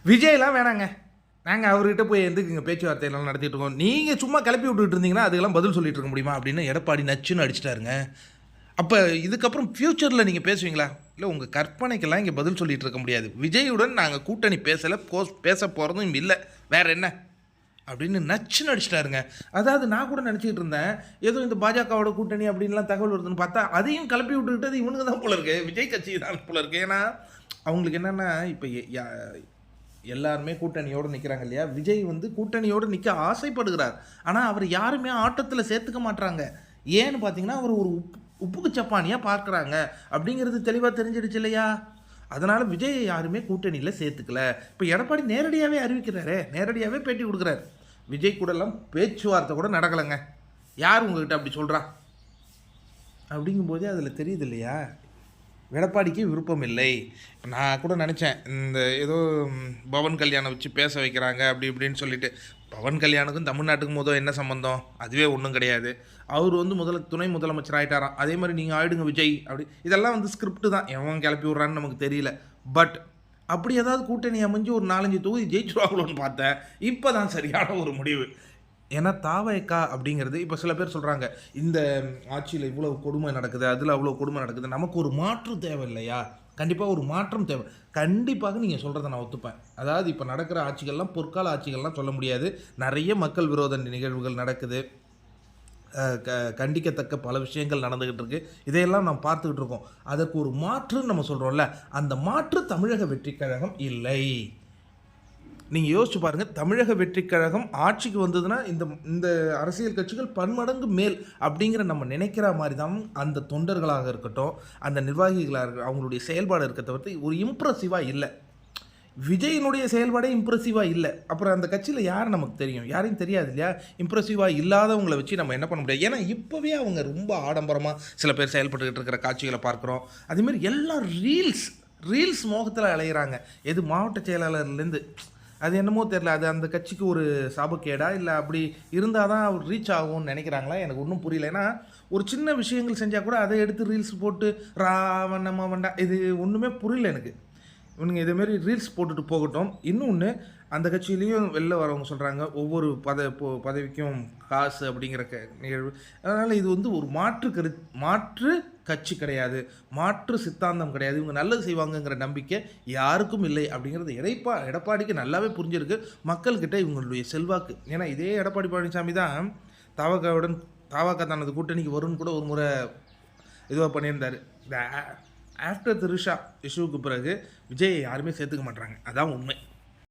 விஜய்லாம் வேணாங்க. நாங்கள் அவர்கிட்ட போய் எதுக்குங்க பேச்சுவார்த்தையெல்லாம் நடத்திட்டு இருக்கோம். நீங்கள் சும்மா கிளப்பி விட்டுட்டு இருந்தீங்கன்னா அதுக்கெல்லாம் பதில் சொல்லிட்டு இருக்க முடியுமா அப்படின்னு எடப்பாடி நச்சுன்னு அடிச்சிட்டாருங்க. அப்போ இதுக்கப்புறம் ஃப்யூச்சரில் நீங்கள் பேசுவீங்களா? இல்லை உங்கள் கற்பனைக்கெல்லாம் இங்கே பதில் சொல்லிட்டு இருக்க முடியாது. விஜயுடன் நாங்கள் கூட்டணி பேசலை, பேச போகிறதும் இல்லை, வேற என்ன அப்படின்னு நச்சுன்னு அடிச்சிட்டாருங்க. அதாவது நான் கூட நினச்சிக்கிட்டு இருந்தேன் ஏதோ இந்த பாஜகவோட கூட்டணி அப்படின்லாம் தகவல் வருதுன்னு பார்த்தா அதையும் கிளப்பி விட்டுக்கிட்டது இவனுங்க தான் போல இருக்கு, விஜய் கட்சி தான் போல இருக்கு. ஏன்னா அவங்களுக்கு என்னென்னா இப்போ எல்லாருமே கூட்டணியோடு நிற்கிறாங்க இல்லையா? விஜய் வந்து கூட்டணியோடு நிற்க ஆசைப்படுகிறார். ஆனால் அவர் யாருமே ஆட்டத்தில் சேர்த்துக்க மாட்டாங்க. ஏன்னு பார்த்தீங்கன்னா அவர் ஒரு உப்புக்கு சப்பானியாக பார்க்குறாங்க அப்படிங்கிறது தெளிவாக தெரிஞ்சிடுச்சு இல்லையா? அதனால் விஜயை யாருமே கூட்டணியில் சேர்த்துக்கல. இப்போ எடப்பாடி நேரடியாகவே அறிவிக்கிறாரு, நேரடியாகவே பேட்டி கொடுக்குறாரு. விஜய் கூடலாம் பேச்சுவார்த்தை கூட நடக்கலைங்க. யார் உங்ககிட்ட அப்படி சொல்கிறா? அப்படிங்கும்போதே அதில் தெரியுது இல்லையா எடப்பாடிக்கு விருப்பம் இல்லை. நான் கூட நினச்சேன் இந்த ஏதோ பவன் கல்யாணம் வச்சு பேச வைக்கிறாங்க அப்படி இப்படின்னு சொல்லிட்டு. பவன் கல்யாணுக்கும் தமிழ்நாட்டுக்கும் முதல் என்ன சம்மந்தம்? அதுவே ஒன்றும் கிடையாது. அவர் வந்து முதல்ல துணை முதலமைச்சர் ஆகிட்டாராம். அதே மாதிரி நீங்கள் ஆயிடுங்க விஜய் அப்படி. இதெல்லாம் வந்து ஸ்கிரிப்ட் தான், எவன் கிளப்பி விட்றான்னு நமக்கு தெரியல. பட் அப்படி ஏதாவது கூட்டணி அமைஞ்சு ஒரு 4-5 தொகுதி ஜெயிச்சுருவாங்களோன்னு பார்த்தேன். இப்போ தான் சரியான ஒரு முடிவு. ஏன்னா தாவேக்கா அப்படிங்கிறது இப்போ சில பேர் சொல்கிறாங்க இந்த ஆட்சியில் இவ்வளோ கொடுமை நடக்குது, அதில் அவ்வளோ கொடுமை நடக்குது, நமக்கு ஒரு மாற்று தேவை இல்லையா? கண்டிப்பாக ஒரு மாற்றம் தேவை. கண்டிப்பாக நீங்கள் சொல்கிறத நான் ஒத்துப்பேன். அதாவது இப்போ நடக்கிற ஆட்சிகள்லாம் பொற்கால ஆட்சிகள்லாம் சொல்ல முடியாது. நிறைய மக்கள் விரோத நிகழ்வுகள் நடக்குது, கண்டிக்கத்தக்க பல விஷயங்கள் நடந்துக்கிட்டு இருக்குது. இதையெல்லாம் நாம் பார்த்துக்கிட்டு இருக்கோம். அதற்கு ஒரு மாற்றுன்னு நம்ம சொல்கிறோம்ல, அந்த மாற்று தமிழக வெற்றி கழகம் இல்லை. நீங்கள் யோசிச்சு பாருங்கள், தமிழக வெற்றி கழகம் ஆட்சிக்கு வந்ததுன்னா இந்த அரசியல் கட்சிகள் பன்மடங்கு மேல் அப்படிங்கிற நம்ம நினைக்கிற மாதிரி தான் அந்த தொண்டர்களாக இருக்கட்டும், அந்த நிர்வாகிகளாக இருக்கட்டும், அவங்களுடைய செயல்பாடு இருக்க தவிர்த்து ஒரு இம்ப்ரெசிவாக இல்லை. விஜயினுடைய செயல்பாடே இம்ப்ரெசிவாக இல்லை. அப்புறம் அந்த கட்சியில் யார் நமக்கு தெரியும்? யாரையும் தெரியாது இல்லையா? இம்ப்ரெசிவாக இல்லாதவங்களை வச்சு நம்ம என்ன பண்ண முடியாது. ஏன்னா இப்போவே அவங்க ரொம்ப ஆடம்பரமாக சில பேர் செயல்பட்டுக்கிட்டு இருக்கிற காட்சிகளை பார்க்குறோம். அதேமாதிரி எல்லாம் ரீல்ஸ் மோகத்தில் அலையிறாங்க. எது மாவட்ட செயலாளர்லேருந்து அது என்னமோ தெரில, அது அந்த கட்சிக்கு ஒரு சாபக்கேடா இல்லை அப்படி இருந்தால் தான் அவர் ரீச் ஆகும்னு நினைக்கிறாங்களா? எனக்கு ஒன்றும் புரியல. ஏன்னா ஒரு சின்ன விஷயங்கள் செஞ்சால் கூட அதை எடுத்து ரீல்ஸ் போட்டு ராவண்ணமா வண்டா இது ஒன்றுமே புரியல எனக்கு. இவனுங்க இதேமாரி ரீல்ஸ் போட்டுட்டு போகட்டும். இன்னொன்று அந்த கட்சியிலையும் வெளில வரவங்க சொல்கிறாங்க ஒவ்வொரு பதவிக்கும் காசு அப்படிங்கிற நிகழ்வு. அதனால் இது வந்து ஒரு மாற்று கட்சி கிடையாது, மாற்று சித்தாந்தம் கிடையாது, இவங்க நல்லது செய்வாங்கங்கிற நம்பிக்கை யாருக்கும் இல்லை அப்படிங்கிறது எடப்பாடிக்கு நல்லாவே புரிஞ்சிருக்கு. மக்கள்கிட்ட இவங்களுடைய செல்வாக்கு. ஏன்னா இதே எடப்பாடி பழனிசாமி தான் தாவக தனது கூட்டணிக்கு வரும்னு கூட ஒரு முறை இதுவாக பண்ணியிருந்தார். இந்த ஆஃப்டர் திருஷா இஷ்யூவுக்கு பிறகு விஜயை யாருமே சேர்த்துக்க மாட்டாங்க, அதான் உண்மை.